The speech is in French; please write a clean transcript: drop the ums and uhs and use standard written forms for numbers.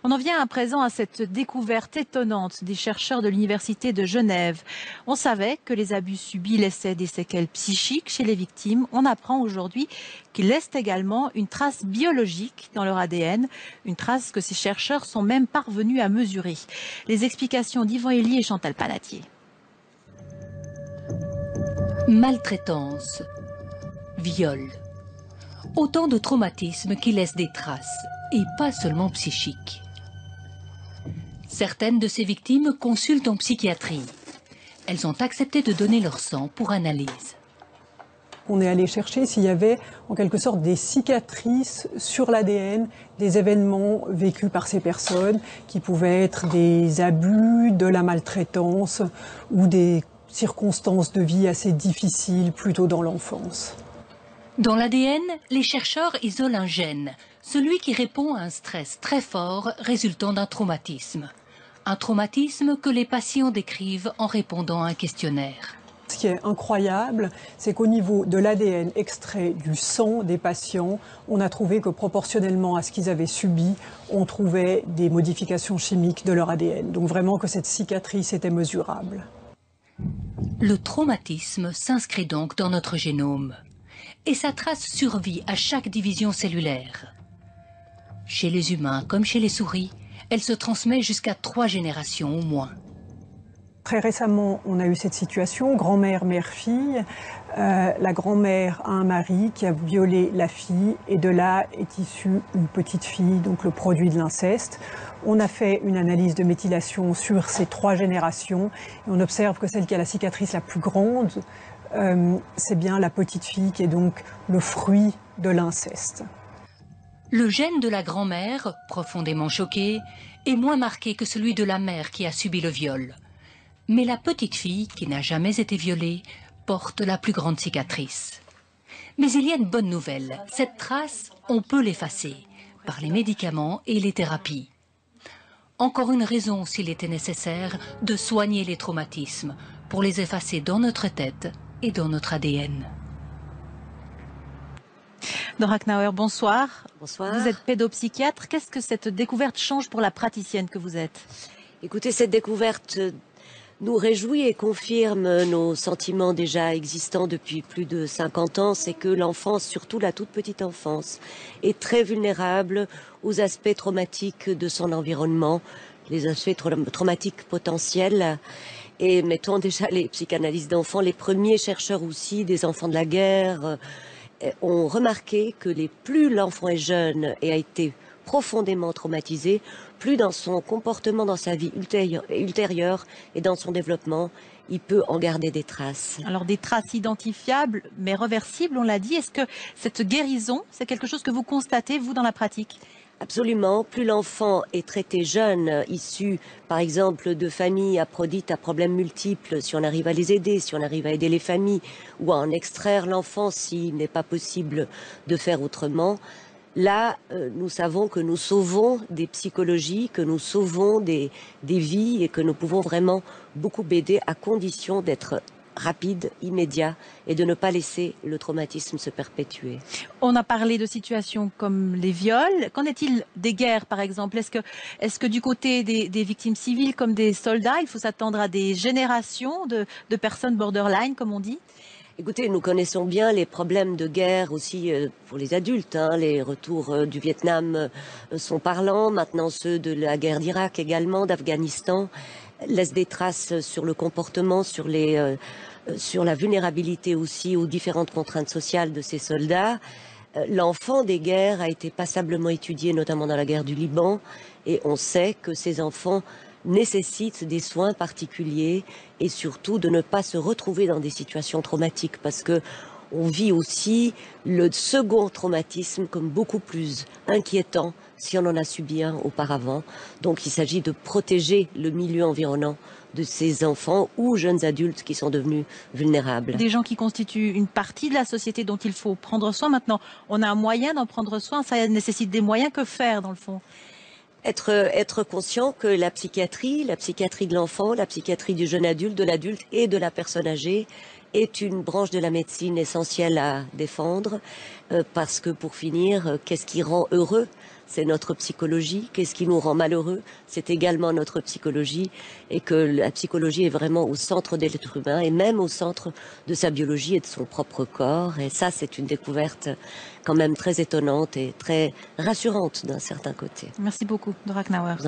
On en vient à présent à cette découverte étonnante des chercheurs de l'Université de Genève. On savait que les abus subis laissaient des séquelles psychiques chez les victimes. On apprend aujourd'hui qu'ils laissent également une trace biologique dans leur ADN, une trace que ces chercheurs sont même parvenus à mesurer. Les explications d'Yvan Elie et Chantal Panatier. Maltraitance, viol, autant de traumatismes qui laissent des traces, et pas seulement psychiques. Certaines de ces victimes consultent en psychiatrie. Elles ont accepté de donner leur sang pour analyse. On est allé chercher s'il y avait en quelque sorte des cicatrices sur l'ADN des événements vécus par ces personnes, qui pouvaient être des abus, de la maltraitance ou des circonstances de vie assez difficiles plutôt dans l'enfance. Dans l'ADN, les chercheurs isolent un gène, celui qui répond à un stress très fort résultant d'un traumatisme. Un traumatisme que les patients décrivent en répondant à un questionnaire. Ce qui est incroyable, c'est qu'au niveau de l'ADN extrait du sang des patients, on a trouvé que proportionnellement à ce qu'ils avaient subi, on trouvait des modifications chimiques de leur ADN. Donc vraiment que cette cicatrice était mesurable. Le traumatisme s'inscrit donc dans notre génome. Et sa trace survit à chaque division cellulaire. Chez les humains comme chez les souris, elle se transmet jusqu'à 3 générations au moins. Très récemment, on a eu cette situation, grand-mère, mère-fille. La grand-mère a un mari qui a violé la fille et de là est issue une petite fille, donc le produit de l'inceste. On a fait une analyse de méthylation sur ces 3 générations et on observe que celle qui a la cicatrice la plus grande, c'est bien la petite fille qui est donc le fruit de l'inceste. Le gène de la grand-mère, profondément choquée, est moins marqué que celui de la mère qui a subi le viol. Mais la petite fille, qui n'a jamais été violée, porte la plus grande cicatrice. Mais il y a une bonne nouvelle, cette trace, on peut l'effacer, par les médicaments et les thérapies. Encore une raison, s'il était nécessaire, de soigner les traumatismes, pour les effacer dans notre tête et dans notre ADN. Nora Knauer, bonsoir. Bonsoir. Vous êtes pédopsychiatre. Qu'est-ce que cette découverte change pour la praticienne que vous êtes? Écoutez, cette découverte nous réjouit et confirme nos sentiments déjà existants depuis plus de 50 ans. C'est que l'enfance, surtout la toute petite enfance, est très vulnérable aux aspects traumatiques de son environnement, les aspects traumatiques potentiels. Et mettons déjà les psychanalystes d'enfants, les premiers chercheurs aussi des enfants de la guerre, ont remarqué que plus l'enfant est jeune et a été profondément traumatisé, plus dans son comportement, dans sa vie ultérieure et dans son développement, il peut en garder des traces. Alors des traces identifiables, mais réversibles, on l'a dit. Est-ce que cette guérison, c'est quelque chose que vous constatez, vous, dans la pratique ? Absolument. Plus l'enfant est traité jeune, issu, par exemple, de familles dites à problèmes multiples, si on arrive à les aider, si on arrive à aider les familles, ou à en extraire l'enfant s'il n'est pas possible de faire autrement, là, nous savons que nous sauvons des psychologies, que nous sauvons des vies et que nous pouvons vraiment beaucoup aider à condition d'être rapide, immédiat et de ne pas laisser le traumatisme se perpétuer. On a parlé de situations comme les viols. Qu'en est-il des guerres, par exemple? Est-ce que du côté des victimes civiles comme des soldats, il faut s'attendre à des générations de personnes borderline, comme on dit? Écoutez, nous connaissons bien les problèmes de guerre aussi pour les adultes. Les retours du Vietnam sont parlants. Maintenant, ceux de la guerre d'Irak également, d'Afghanistan, laissent des traces sur le comportement, sur la vulnérabilité aussi aux différentes contraintes sociales de ces soldats. L'enfant des guerres a été passablement étudié, notamment dans la guerre du Liban, et on sait que ces enfants nécessitent des soins particuliers et surtout de ne pas se retrouver dans des situations traumatiques parce que on vit aussi le second traumatisme comme beaucoup plus inquiétant si on en a subi un auparavant. Donc il s'agit de protéger le milieu environnant de ces enfants ou jeunes adultes qui sont devenus vulnérables. Des gens qui constituent une partie de la société dont il faut prendre soin. Maintenant, on a un moyen d'en prendre soin, ça nécessite des moyens. Que faire dans le fond? Être conscient que la psychiatrie de l'enfant, la psychiatrie du jeune adulte, de l'adulte et de la personne âgée est une branche de la médecine essentielle à défendre parce que pour finir, qu'est-ce qui rend heureux? c'est notre psychologie. Qu'est-ce qui nous rend malheureux? C'est également notre psychologie, et que la psychologie est vraiment au centre de l'être humain et même au centre de sa biologie et de son propre corps. Et ça, c'est une découverte quand même très étonnante et très rassurante d'un certain côté. Merci beaucoup, Dora Knauer.